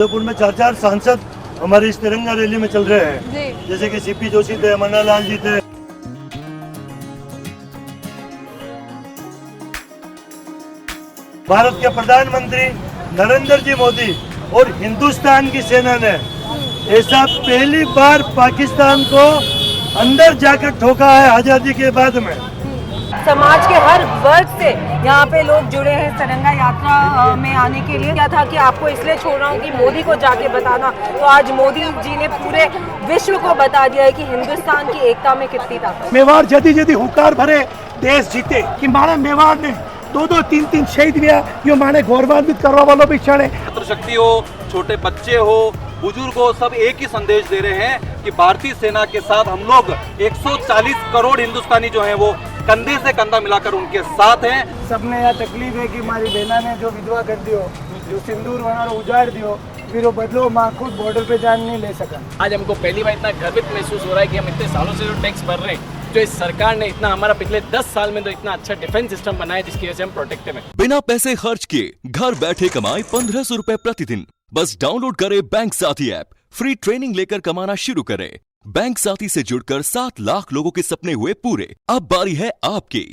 उदयपुर में 4 सांसद हमारी इस तिरंगा रैली में चल रहे हैं, जैसे कि सीपी जोशी थे, मन्ना लाल जी थे। भारत के प्रधानमंत्री नरेंद्र जी मोदी और हिंदुस्तान की सेना ने ऐसा पहली बार पाकिस्तान को अंदर जाकर ठोका है आजादी के बाद में। समाज के हर वर्ग से यहाँ पे लोग जुड़े हैं तिरंगा यात्रा में आने के लिए। क्या था कि आपको इसलिए छोड़ रहा हूँ कि मोदी को जाके बताना, तो आज मोदी जी ने पूरे विश्व को बता दिया है कि हिंदुस्तान की एकता में कितनी ताकत। मेवाड़ जदी जदी हुकार भरे देश जीते कि माने मेवाड़ ने 2-2, 3-3 शहीद हुआ, यो माने गौरवान्वित करवा वालों भी क्षण है। छात्र शक्ति हो, छोटे बच्चे हो, बुजुर्ग हो, सब एक ही संदेश दे रहे हैं कि भारतीय सेना के साथ हम लोग 140 करोड़ हिंदुस्तानी जो हैं वो कंधे से कंधा मिलाकर उनके साथ हैं। सबने यह तकलीफ है कि हमारी बहना ने जो विधवा कर दियो, जो सिंदूर वनार उजाड़ दियो, फिर वो बदलो माँ खुद बॉर्डर पे जान नहीं ले सका। आज हमको पहली बार इतना गर्वित महसूस हो रहा है कि हम इतने सालों से जो टैक्स भर रहे हैं, जो इस सरकार ने इतना हमारा पिछले 10 साल में तो इतना अच्छा डिफेंस सिस्टम बनाया जिसकी वजह से हम प्रोटेक्टिव हैं। बिना पैसे खर्च किए घर बैठे कमाए 1500 रुपए प्रतिदिन। बस डाउनलोड करें बैंक साथी ऐप, फ्री ट्रेनिंग लेकर कमाना शुरू करें। बैंक साथी से जुड़कर 7 लाख लोगों के सपने हुए पूरे। अब बारी है आपकी।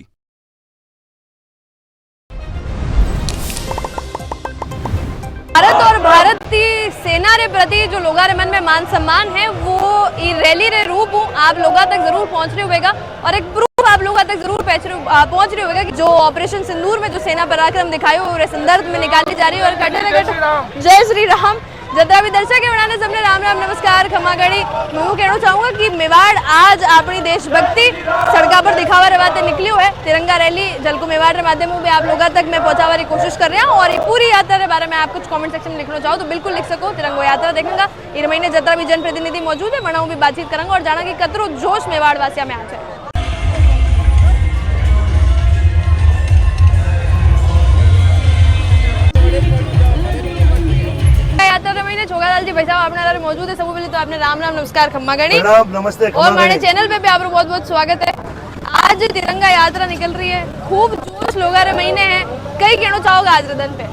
भारत और भारतीय सेना रे प्रति जो लोगों रे मन में मान सम्मान है वो रैली रे रूप आप लोगों तक जरूर पहुंच रहे होगा और एक प्रूफ आप लोगों तक जरूर पहुंच रहे होगा कि जो ऑपरेशन सिंदूर में जो सेना पराक्रम दिखायो और संदर्भ में निकाली जा रही है। और कटे जय श्री राम जतरा भी दर्शक है बनाने सबने राम राम नमस्कार खमागड़ी। मैं कहना चाहूंगा कि मेवाड़ आज अपनी देशभक्ति सड़का पर दिखावा रवाते निकली हुए तिरंगा रैली जलको मेवाड़ के माध्यम में आप लोगों तक मैं पहुंचावा की कोशिश कर रहा हूं। और ये पूरी यात्रा के बारे में आप कुछ कमेंट सेक्शन में लिखना चाहो तो बिल्कुल लिख सको। तिरंगा यात्रा देखेंगे इस महीने जतरा भी जनप्रतिनिधि मौजूद है बना भी बातचीत करेंगे और जाना कि कतरो जोश मेवाड़ वासिया में आज है। छोगालाल जी भाई साहब अपने मौजूद है। सबसे पहले तो आपने राम राम नमस्कार खम्मा गणी नमस्ते और हमारे चैनल पे भी आपका बहुत बहुत स्वागत है। आज तिरंगा यात्रा निकल रही है, खूब जोश लोगा रे महीने हैं, कई कहना चाहोगे आज दिन पे?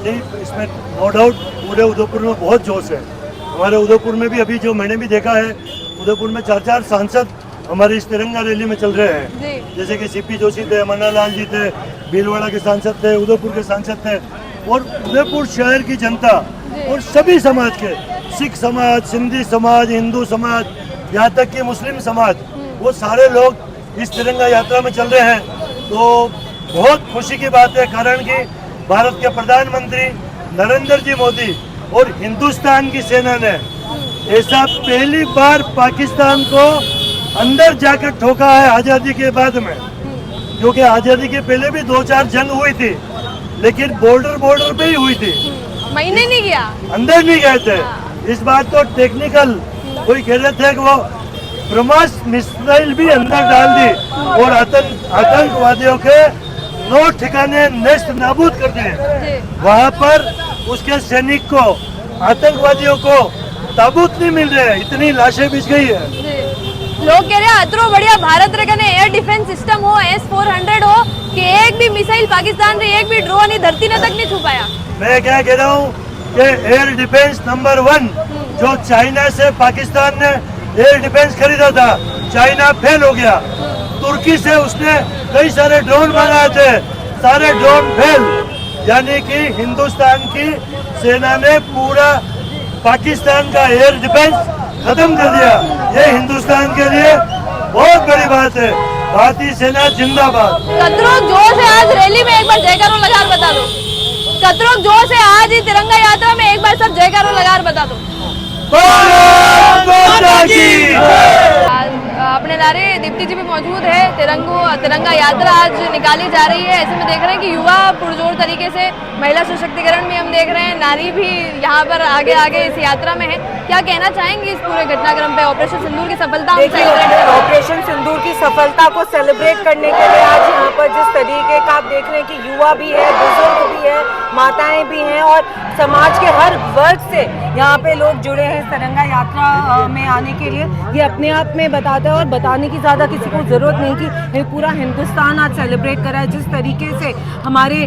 नहीं, इसमें नो डाउट पूरे उदयपुर में बहुत जोश है। हमारे उदयपुर में भी अभी जो मैंने भी देखा है, उदयपुर में 4 सांसद हमारी इस तिरंगा रैली में चल रहे हैं, जैसे कि सीपी जोशी थे, मन्ना लाल जी थे, भीलवाड़ा के सांसद थे, उदयपुर के सांसद थे। और उदयपुर शहर की जनता और सभी समाज के, सिख समाज, सिंधी समाज, हिंदू समाज, यहाँ तक कि मुस्लिम समाज, वो सारे लोग इस तिरंगा यात्रा में चल रहे हैं। तो बहुत खुशी की बात है, कारण कि भारत के प्रधानमंत्री नरेंद्र जी मोदी और हिंदुस्तान की सेना ने ऐसा पहली बार पाकिस्तान को अंदर जाकर ठोका है आज़ादी के बाद में। क्योंकि आज़ादी के पहले भी 2-4 जंग हुई थी, लेकिन बॉर्डर पे ही हुई थी, महीने नहीं गया, अंदर नहीं गए थे। इस बार तो टेक्निकल कोई कह रहे थे कि वो ब्रह्मास मिसाइल भी अंदर डाल दी और आतंकवादियों के 9 ठिकाने नेस्त नाबूद कर दिए। वहाँ पर उसके सैनिक को, आतंकवादियों को ताबूत नहीं मिल रहे, इतनी लाशें बिछ गई है। लोग कह रहे हैं अतरो बढ़िया भारत रे कने एयर डिफेंस सिस्टम हो, S-400 हो कि एक भी मिसाइल पाकिस्तान रे, एक भी ड्रोन ही धरती ने तक नहीं छुपाया। मैं क्या कह रहा हूँ कि एयर डिफेंस नंबर 1 जो चाइना से पाकिस्तान ने एयर डिफेंस खरीदा था, चाइना फेल हो गया। तुर्की से उसने कई सारे ड्रोन बनाए थे, सारे ड्रोन फेल। यानी कि हिंदुस्तान की सेना ने पूरा पाकिस्तान का एयर डिफेंस खत्म कर दिया। ये हिंदुस्तान के लिए बहुत बड़ी बात है। भारतीय सेना जिंदाबाद। कतरो जोश है आज रैली में, एक बार जयकारो लगार बता दो। कतरो जोश है आज ही तिरंगा यात्रा में, एक बार सब जयकारो लगार बता दो। अपने लारे दीप्ति जी भी मौजूद है। तिरंगा यात्रा आज निकाली जा रही है। ऐसे में देख रहे हैं कि युवा पुरजोर तरीके से, महिला सशक्तिकरण में हम देख रहे हैं, नारी भी यहाँ पर आगे आगे इस यात्रा में है। क्या कहना चाहेंगे इस पूरे घटनाक्रम पे, ऑपरेशन सिंदूर की सफलता? देखिए, ऑपरेशन सिंदूर की सफलता को सेलिब्रेट करने के लिए आज यहाँ पर जिस तरीके का आप देख रहे हैं कि युवा भी है, बुजुर्ग भी है, माताएं भी हैं और समाज के हर वर्ग से यहाँ पे लोग जुड़े हैं तिरंगा यात्रा में आने के लिए, ये अपने आप में बताता है और बताने की ज़्यादा किसी को ज़रूरत नहीं कि पूरा हिंदुस्तान आज सेलिब्रेट कर रहा है। जिस तरीके से हमारे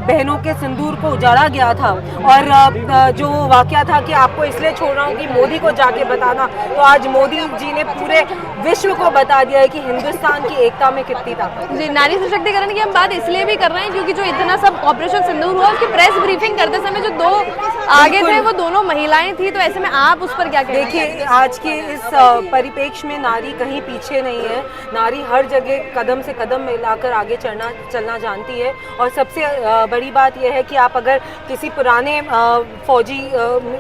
बहनों के सिंदूर को उजाड़ा गया था और जो वाकया था कि आपको इसलिए छोड़ रहा हूँ कि मोदी को जाके बताना, तो आज मोदी जी ने पूरे विश्व को बता दिया है कि हिंदुस्तान की एकता में कितनी ताकत है। जी, नारी सशक्तिकरण की हम बात इसलिए भी कर रहे हैं क्योंकि जो इतना सब ऑपरेशन सिंदूर हुआ उसकी प्रेस ब्रीफिंग करते समय जो दो आगे थे वो दोनों महिलाएं थी, तो ऐसे में आप उस पर क्या कहना देखिए, आज के इस परिप्रेक्ष्य में नारी कहीं पीछे नहीं है। नारी हर जगह कदम से कदम मिलाकर आगे चलना जानती है और सबसे बड़ी बात यह है कि आप अगर किसी पुराने फौजी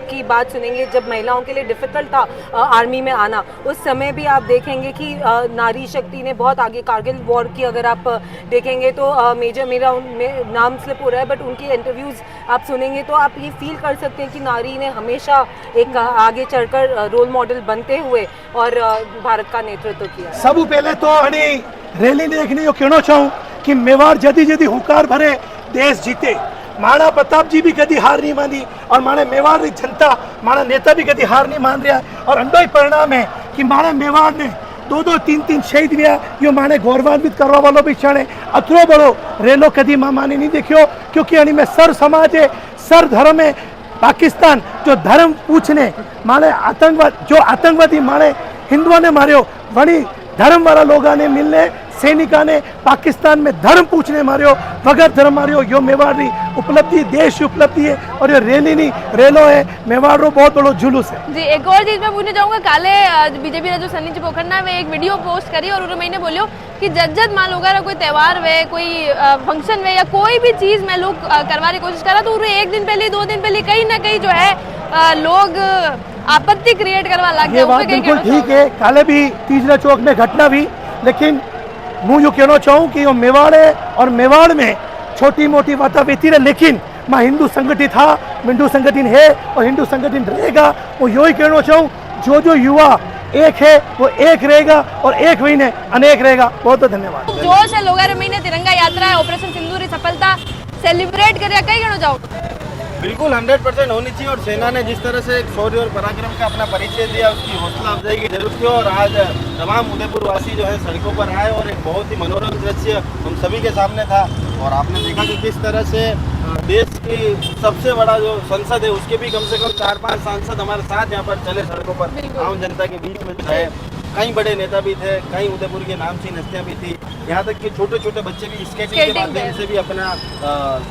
की बात सुनेंगे, जब महिलाओं के लिए डिफ़िकल्ट था आर्मी में आना, उस समय भी आप देखेंगे कि नारी शक्ति ने बहुत आगे, कारगिल वॉर की अगर आप देखेंगे तो मेजर, मेरा नाम स्लिप हो रहा है बट उनकी इंटरव्यूज़ आप सुनेंगे तो आप ये फील कर सकते हैं कि नारी ने हमेशा एक आगे चढ़कर रोल मॉडल बनते हुए और भारत का नेतृत्व किया। सबू पहले तो रैली देखने को कहना चाहूँ कि मेवाड़ जदी जदी हुकार भरे देश जीते। महाराणा प्रताप जी भी कभी हार नहीं मानी और माने मेवाड़ की जनता, माना नेता भी कभी हार नहीं मान रहा और अंडो ही परिणाम है कि माने मेवाड़ ने 2-2, 3-3 शहीद हुआ। यो माने गौरवान्वित करवा वालों भी क्षण है। अतरो बड़ो रेलो कभी माने नहीं देखियो क्योंकि अणी में सर समाज है, सर धर्म है। पाकिस्तान जो धर्म पूछने माने आतंकवाद, जो आतंकवादी माने हिंदुओं ने मारियो, वही धर्म वाला लोगों ने मिलने सैनिका ने पाकिस्तान में धर्म पूछने मारियो, वगैर धर्म मारियो। यो मेवाड़ री उपलब्धि, देश की उपलब्धि है और ये रैली नहीं रेलो है, मेवाड़ रो बहुत बड़ो जुलूस है। जी, एक और चीज मैं पूछना चाहूंगा, काले बीजेपी ने जो सन्नी पोखरना में एक वीडियो पोस्ट करी और उन्होंने मैंने बोलियो कि जब मान लो कोई त्यौहार वे, कोई फंक्शन वे या कोई भी चीज में लोग करवाने की कोशिश करा तो एक दिन पहले 2 दिन पहले कहीं ना कहीं जो है लोग आपत्ति क्रिएट करवा लग गए। ये बात बिल्कुल ठीक है, काले भी तीसरा चौक में घटना हुई, लेकिन मैं यूँ कहना चाहूँ कि वो मेवाड़ है और मेवाड़ में छोटी मोटी बातें होती रहे, लेकिन मैं हिंदू संगठित था, हिंदू संगठन है और हिंदू संगठन रहेगा। वो यही कहना चाहूँ, जो युवा एक है वो एक रहेगा और एक महीने अनेक रहेगा। बहुत बहुत धन्यवाद। जोश है लोग महीने तिरंगा यात्रा है, ऑपरेशन सिंदूर की सफलता सेलिब्रेट कर कई कहना चाहूँ। बिल्कुल 100% होनी चाहिए और सेना ने जिस तरह से शौर्य और पराक्रम का अपना परिचय दिया, उसकी हौसला अफजाई की जरूरत थी और आज तमाम उदयपुर वासी जो है सड़कों पर आए और एक बहुत ही मनोरम दृश्य हम सभी के सामने था। और आपने देखा कि किस तरह से देश की सबसे बड़ा जो संसद है उसके भी कम से कम 4-5 सांसद हमारे साथ यहाँ पर चले सड़कों पर, आम जनता के बीच में जो है। कई बड़े नेता भी थे, कई उदयपुर के नामचीन हस्तियाँ भी थी, यहाँ तक कि छोटे छोटे बच्चे भी स्केटिंग के माध्यम से भी अपना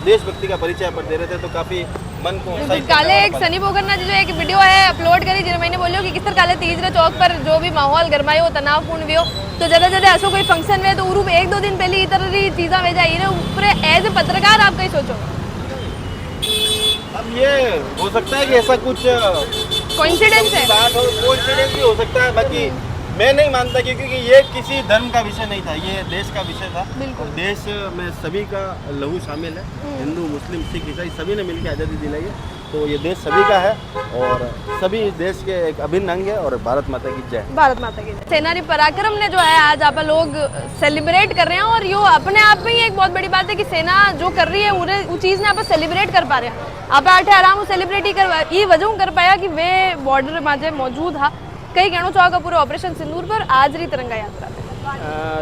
देशभक्ति का परिचय पर दे रहे थे, तो काफी मन को काले एक सनी पोखरना जो एक वीडियो है अपलोड करी जिन्हें मैंने बोलियो कि किस तरह काले तीसरे चौक पर जो भी माहौल गरमायो हो, तनावपूर्ण भी हो, तो ज्यादा ज्यादा ऐसा कोई फंक्शन में तो उरूप 1-2 दिन पहले इस तरह की चीज़ा में जाइए ऊपर एज ए पत्रकार आप कहीं सोचो। अब ये हो सकता है कि ऐसा कुछ कोइंसिडेंस है, कोइंसिडेंस भी हो सकता है, बाकी मैं नहीं मानता क्योंकि ये किसी धर्म का विषय नहीं था, ये देश का विषय था और देश में सभी का लहू शामिल है, हिंदू मुस्लिम सिख ईसाई सभी ने मिलकर आज़ादी दिलाई है, तो ये देश सभी का है और सभी देश के एक अभिन्न अंग है। और भारत माता की जय। भारत माता की जय। सेनानी पराक्रम ने जो है आज आप लोग सेलिब्रेट कर रहे हैं और यो अपने आप में ही एक बहुत बड़ी बात है कि सेना जो कर रही है वो चीज़ ने आप सेलिब्रेट कर पा रहे हैं। आप आठे आराम सेलिब्रेट ही कर ये वजह कर पाया कि वे बॉर्डर माजे मौजूद था। कई कहना चाहोगे पूरे ऑपरेशन सिंदूर पर आज री तिरंगा यात्रा?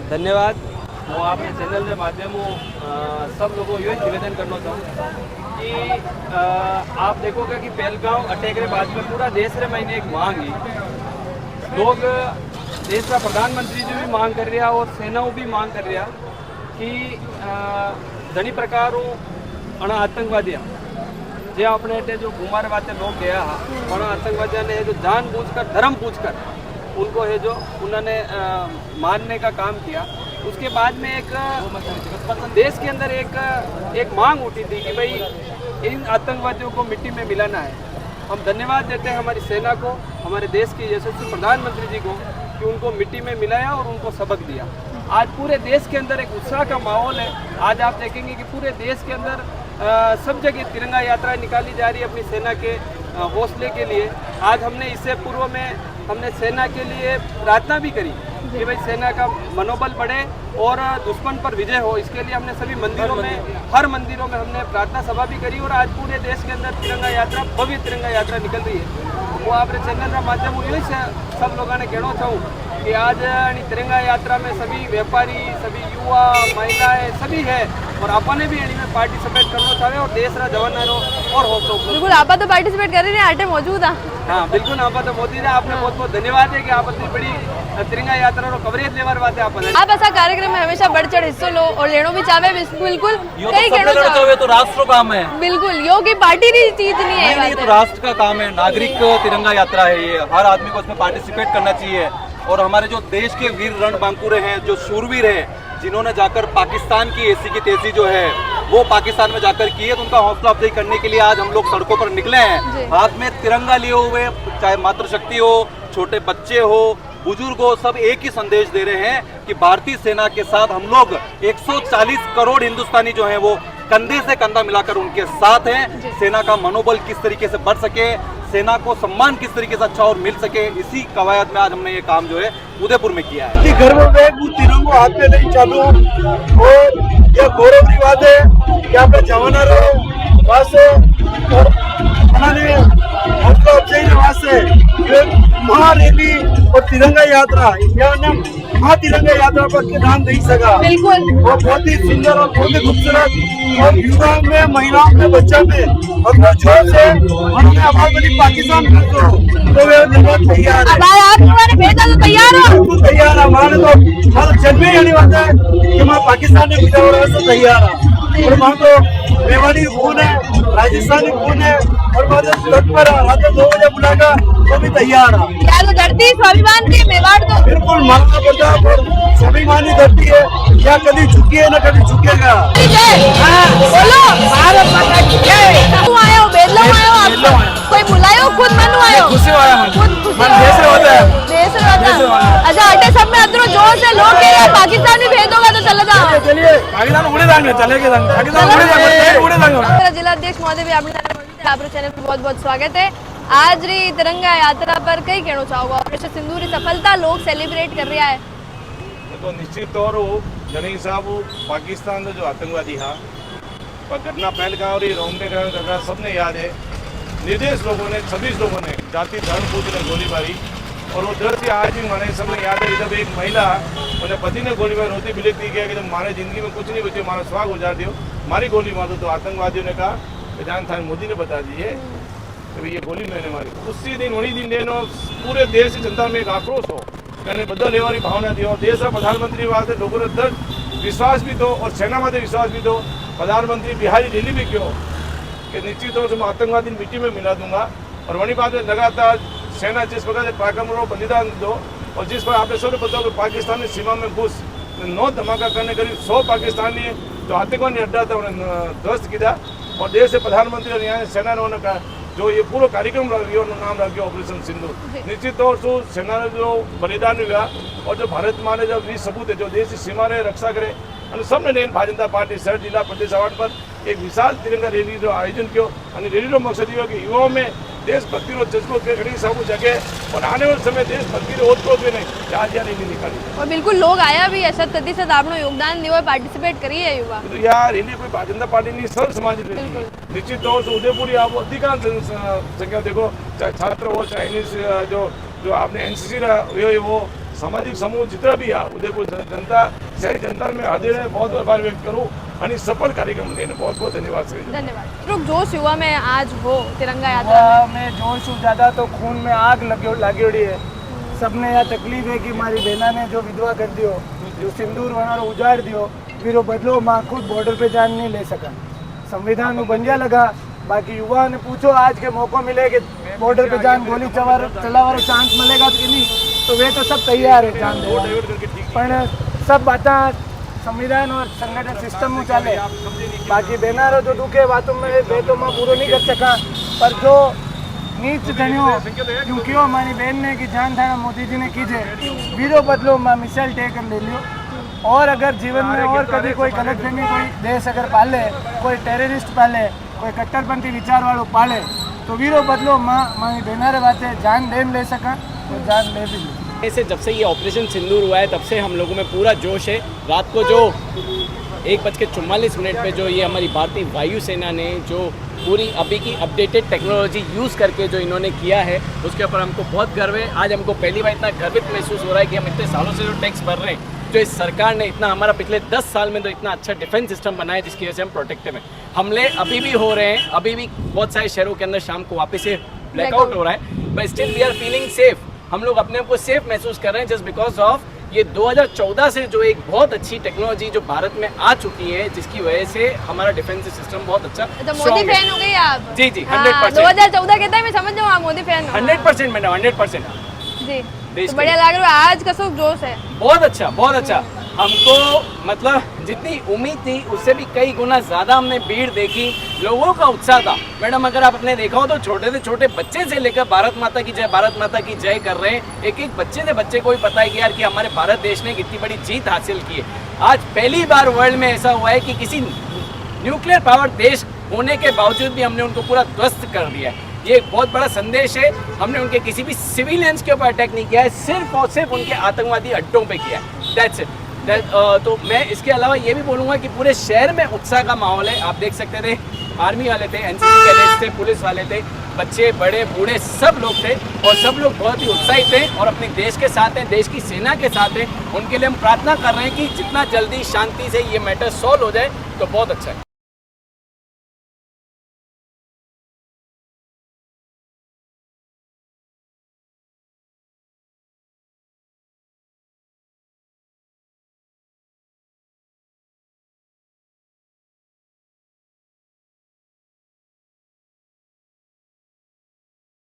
धन्यवाद। मैं अपने चैनल के माध्यम सब लोगों को ये निवेदन करना चाहूँ कि आप देखोगे कि पहलगांव अटैक के बाद में पूरा देश रे मैंने एक मांग है, लोग देश का प्रधानमंत्री जी भी मांग कर रहा और सेनाओं भी मांग कर रहा कि घनी प्रकारों अणा आतंकवादियाँ जो अपने अटे जो घुमारे बातें लोग गया और आतंकवादियों ने जो जानबूझकर धर्म पूछकर उनको है जो उन्होंने मारने का काम किया। उसके बाद में एक देश के अंदर एक मांग उठी थी कि भाई इन आतंकवादियों को मिट्टी में मिलाना है। हम धन्यवाद देते हैं हमारी सेना को, हमारे देश के यशस्वी प्रधानमंत्री जी को कि उनको मिट्टी में मिलाया और उनको सबक दिया। आज पूरे देश के अंदर एक उत्साह का माहौल है। आज आप देखेंगे कि पूरे देश के अंदर सब जगह तिरंगा यात्रा निकाली जा रही है अपनी सेना के हौसले के लिए आज हमने इससे पूर्व में हमने सेना के लिए प्रार्थना भी करी कि भाई सेना का मनोबल बढ़े और दुश्मन पर विजय हो। इसके लिए हमने सभी मंदिरों में, हर मंदिरों में हमने प्रार्थना सभा भी करी और आज पूरे देश के अंदर तिरंगा यात्रा, भव्य तिरंगा यात्रा निकल रही है। वो आपने चैनल का माध्यम हुई से सब लोगों ने कहना चाहूँ कि आज तिरंगा यात्रा में सभी व्यापारी, सभी युवा, महिलाएं सभी है और आपने भी में पार्टिसिपेट करना चाहे और देश रा जवान और हौसला। बिल्कुल आप तो पार्टिसिपेट कर रहे हैं, आटे मौजूद है। हाँ बिल्कुल, आप तो मोदी जी आपने बहुत बहुत धन्यवाद है कि आप इतनी बड़ी तिरंगा यात्रा रो कवरेज लेवर बात है आप ऐसा कार्यक्रम में हमेशा बढ़ चढ़ हिस्सो लो और लेनो भी चाहे बिल्कुल कई चाहे तो राष्ट्र काम है, बिल्कुल यो की पार्टी की चीज नहीं है, ये तो राष्ट्र का काम है। नागरिक तिरंगा यात्रा है, ये हर आदमी को इसमें पार्टिसिपेट करना चाहिए। और हमारे जो देश के वीर रणबांकुरे हैं, जो शूरवीर हैं, जिन्होंने जाकर पाकिस्तान की ऐसी की तेजी जो है वो पाकिस्तान में जाकर की है, तो उनका हौसला अफजाई करने के लिए आज हम लोग सड़कों पर निकले हैं, हाथ में तिरंगा लिए हुए। चाहे मातृशक्ति हो, छोटे बच्चे हो, बुजुर्ग हो, सब एक ही संदेश दे रहे हैं कि भारतीय सेना के साथ हम लोग 140 करोड़ हिंदुस्तानी जो हैं वो कंधे से कंधा मिलाकर उनके साथ हैं। सेना का मनोबल किस तरीके से बढ़ सके, सेना को सम्मान किस तरीके से अच्छा और मिल सके, इसी कवायद में आज हमने ये काम जो है उदयपुर में किया है। गर्व में वो तिरंगो हाथ में नहीं चालू और यह गौरव की बात है कि आप जवाना रहो वास्ते और हमारे हौसला अफजाई वास्ते महारैली और तिरंगा यात्रा तिरंगा यात्रा पर के नाम नहीं सका। बिल्कुल वो बहुत ही सुंदर और बहुत ही खूबसूरत और युवाओं में, महिलाओं में, बच्चों में अपने जोर से हमने आवाज बनी पाकिस्तान तो वे तैयार है। आप हमारे भेजा तो तैयार हो? बिल्कुल तैयार है। हमारे तो हमारा जन्म ही बात है कि मैं पाकिस्तान में पूजा हो रहा है, तैयार है। और वहाँ तो मेवाड़ी खून है, राजस्थानी खून है और बाद तट पर रात 2 बजे बुलागा तो भी तैयार है। क्या तो धरती स्वाभिमान की मेवाड़ तो बिल्कुल मानना पड़ता है और स्वाभिमानी धरती है, क्या कभी झुकी है ना कभी झुकेगा। बोलो भारत माता की जय। क्यों आए हो? बेदलो आए हो? आप कोई बुलायो? खुद मनु आए हो? खुशी आया मन, खुद खुशी मन देश रे होता है। देश रे होता है। अच्छा अटे सब में अंदर जोर से लोग कह रहे हैं पाकिस्तान भी भेज दोगे तो चले जाओ। चलिए पाकिस्तान उड़े जाएंगे, चले के जाएंगे, पाकिस्तान उड़े जाएंगे। जिला अध्यक्ष महोदय भी आपने आपके चैनल पर बहुत बहुत स्वागत है। आज री तिरंगा यात्रा पर कई कहना चाहोगे? ऑपरेशन सिंदूर की सफलता लोग सेलिब्रेट कर रहा है। तो निश्चित तौर वो जनी साहब पाकिस्तान जो आतंकवादी हा पर घटना पहलगांव और रोमडे घटना सबने याद है। निर्देश लोगों ने 26 लोगों ने जाति धर्म पूछ ने गोलीबारी और वो डर से आज भी माने सबने याद है। जब एक महिला उन्हें पति ने गोलीबार होती बिलखती गया कि जब हमारे जिंदगी में कुछ नहीं बचे, हमारा स्वाग उजाड़ दियो, हमारी गोली मार दो, तो आतंकवादियों ने कहा जान था मोदी ने बता दिए कि ये गोली मैंने मारी। उसी दिन वही दिन लेनो पूरे देश की जनता में एक आक्रोश हो यानी बदल लेवानी भावना दी और देश का प्रधानमंत्री वास्ते लोगों ने दर्द विश्वास भी दो और सेना में विश्वास भी दो। प्रधानमंत्री बिहारी दिल्ली भी क्यों कि निश्चित तौर से मैं आतंकवादी मिट्टी में मिला दूंगा। और वही बात है लगातार सेना जिस प्रकार से पराक्रम और बलिदान दो और जिस पर आपने सबने पता हो पाकिस्तानी सीमा में घुस 9 धमाका करने करीब 100 पाकिस्तानी जो आतंकवादी अड्डा था उन्हें ध्वस्त किया और देश से प्रधानमंत्री और यहाँ सेना ने कहा जो ये पूरा कार्यक्रम नाम रख गया ऑपरेशन सिंदूर। निश्चित तौर से सेना ने जो बलिदान हुआ और जो भारत माँ ने जो वीर सपूत है जो देश की सीमा ने रक्षा करे और सबने भारतीय जनता पार्टी शहर जिला प्रदेश अवार्ड पर एक विशाल तिरंगा रैली जो आयोजन किया और रैली रो मकसद ये कि युवाओं में देशभक्ति रो जज्बो के घड़ी सब जगह और आने वाले समय देशभक्ति रो ओत भी नहीं आज यार रैली निकाली और बिल्कुल लोग आया भी है 100% आपने योगदान दियो पार्टिसिपेट करिए युवा तो यार रैली कोई भारतीय जनता पार्टी नहीं सर्व समाज रैली। निश्चित तौर से उदयपुर आप अधिकांश संख्या देखो चाहे छात्र हो चाहे जो आपने एनसीसी वो सामाजिक समूह जितना भी है उदयपुर जनता शहरी जनता में हृदय बहुत आभार व्यक्त करूँ और सफल कार्यक्रम देने बहुत बहुत धन्यवाद सर। धन्यवाद। लोग जोश युवा में आज हो तिरंगा यात्रा में जोश ज़्यादा तो खून में आग लगी है। सबने यह तकलीफ है कि हमारी बहना ने जो विधवा कर दियो जो सिंदूर वहाँ उजाड़ दियो फिर वो बदलो माँ खुद बॉर्डर पे जान नहीं ले सका। संविधान में बंजा लगा बाकी युवा ने पूछो आज के मौका मिले कि बॉर्डर पे जान गोली चलावार चांस मिलेगा कि नहीं तो वे तो सब तैयार है जान पर सब बातें संविधान और संगठन सिस्टम में चले बाकी बेनारो जो दुखे बातों में बेटों में पूरा नहीं कर सका पर जो नीच धनियों क्योंकि हमारी बहन ने की जान थाना मोदी जी ने कीजे वीरो बदलो माँ मिसाइल टेकर ले लियो और अगर जीवन में और कभी कोई गलतफहमी कोई देश अगर पाले कोई टेररिस्ट पाले कोई कट्टरपंथी विचार वालों पाले तो वीरो बदलो माँ माँ बेनारे बातें जान देन ले सका तो जान ले भी ली। से जब से ये ऑपरेशन सिंदूर हुआ है तब से हम लोगों में पूरा जोश है। रात को जो 1:44 पे जो ये हमारी भारतीय वायुसेना ने जो पूरी अभी की अपडेटेड टेक्नोलॉजी यूज़ करके जो इन्होंने किया है उसके ऊपर हमको बहुत गर्व है। आज हमको पहली बार इतना गर्वित महसूस हो रहा है कि हम इतने सालों से जो टैक्स भर रहे हैं, जो इस सरकार ने इतना हमारा पिछले 10 साल में तो इतना अच्छा डिफेंस सिस्टम बनाया जिसकी वजह से हम प्रोटेक्टिव हैं। हमले अभी भी हो रहे हैं, अभी भी बहुत सारे शहरों के अंदर शाम को वापस से ब्लैकआउट हो रहा है, but still we are feeling safe. हम लोग अपने आप को सेफ महसूस कर रहे हैं जस्ट बिकॉज ऑफ ये 2014 से जो एक बहुत अच्छी टेक्नोलॉजी जो भारत में आ चुकी है जिसकी वजह से हमारा डिफेंस सिस्टम बहुत अच्छा। तो मोदी फैन हो गई आप? जी जी 100%। 2014 कहता है मैं समझ जाऊँ आप मोदी फैन 100% मैडम 100%। जी तो बढ़िया लग रहा है। आज का सब जोश है बहुत अच्छा बहुत अच्छा। हमको मतलब जितनी उम्मीद थी उससे भी कई गुना ज़्यादा हमने भीड़ देखी, लोगों का उत्साह था। मैडम अगर आपने देखा हो तो छोटे से छोटे बच्चे से लेकर भारत माता की जय कर रहे हैं। एक एक बच्चे से बच्चे को भी पता है कि यार कि हमारे भारत देश ने कितनी बड़ी जीत हासिल की है। आज पहली बार वर्ल्ड में ऐसा हुआ है कि किसी न्यूक्लियर पावर देश होने के बावजूद भी हमने उनको पूरा ध्वस्त कर दिया है। ये एक बहुत बड़ा संदेश है। हमने उनके किसी भी सिविलियंस के ऊपर अटैक नहीं किया है, सिर्फ और सिर्फ उनके आतंकवादी अड्डों पे किया है। That's it. तो मैं इसके अलावा ये भी बोलूँगा कि पूरे शहर में उत्साह का माहौल है। आप देख सकते थे आर्मी वाले थे, एनसीसी कैडेट्स थे, पुलिस वाले थे, बच्चे बड़े बूढ़े सब लोग थे और सब लोग बहुत ही उत्साहित थे और अपने देश के साथ हैं, देश की सेना के साथ हैं। उनके लिए हम प्रार्थना कर रहे हैं कि जितना जल्दी शांति से ये मैटर सॉल्व हो जाए तो बहुत अच्छा है।